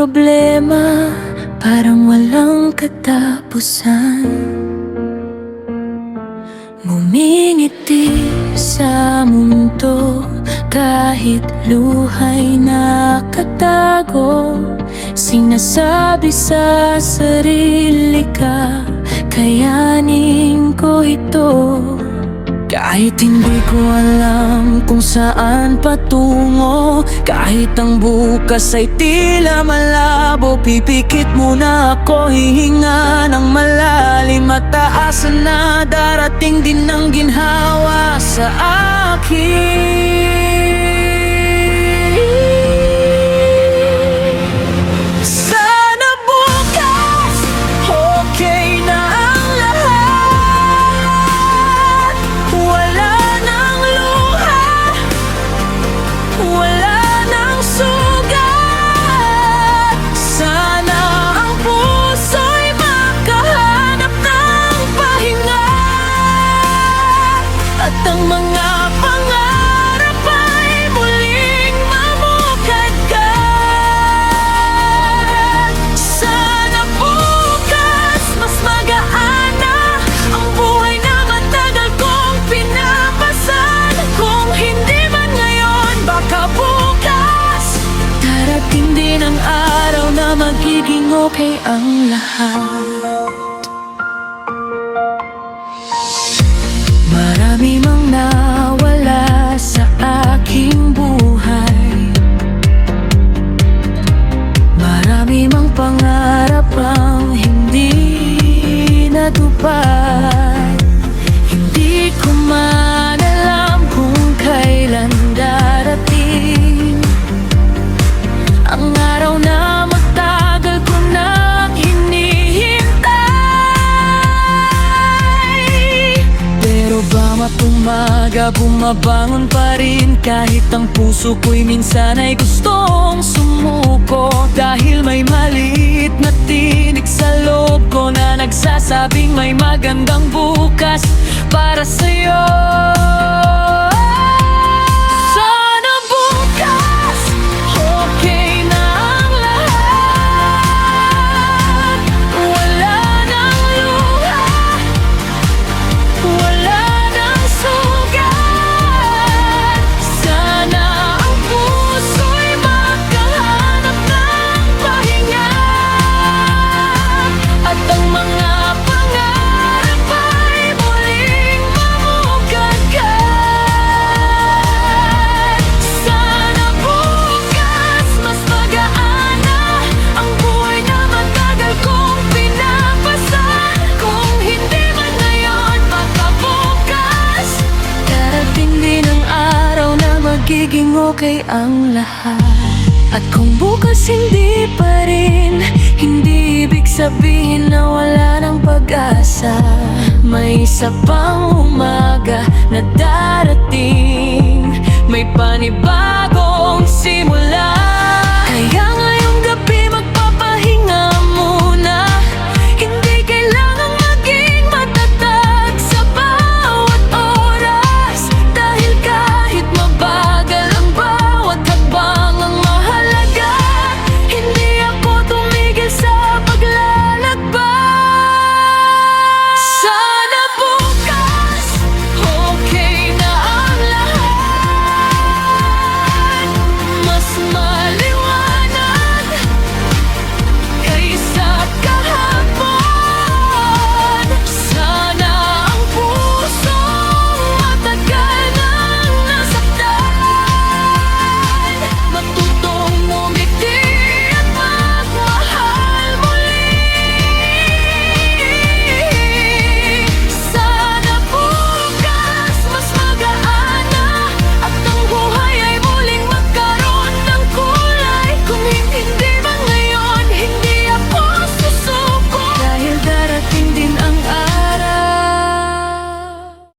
problema parang walang katapusan. Ngumingiti sa mundo kahit luha'y nakatago. Sinasabi sa sarili ka, kayanin ko ito. Kahit hindi ko alam kung saan patungo, kahit ang bukas ay tila malabo, pipikit muna ako, hihinga ng malalim. Mataasan na darating din ang ginhawa sa akin. Sana bukas okay na ang lahat. Wala nang luha, wala nang sugat. Sana ang puso'y makahanap ng pahinga, at ang mga pangarap ay muling mamukadkad. Sana bukas mas magaan na ang buhay na matagal kong pinapasan. Kung hindi man ngayon, baka bukas darating din ang araw na magiging okay ang lahat. Marami mang nawala sa aking buhay, marami mang pangarap ang hindi natupad. Hindi ko man alam kung kailan darating ang araw na matagal ko nang hinihintay. Pero bawat umaga bumabangon pa rin, kahit ang puso ko'y minsan ay gustong sumuko. Dahil may maliit na tinig sa loob ko na nagsasabing may magandang bukas para sa'yo. Sana bukas okay na ang lahat. Wala nang luha, wala nang sugat. Sana ang puso'y makahanap ng pahinga, at ang mga pangarap ay muling mamukadkad. Sana bukas mas magaan na ang buhay na matagal kong pinapasan. Kung hindi man ngayon, baka bukas darating din ang araw na magiging okay ang lahat. At kung bukas hindi pa rin, hindi ibig sabihin na wala ng pag-asa. May isa pang umaga na darating, may panibagong simula. Kaya nga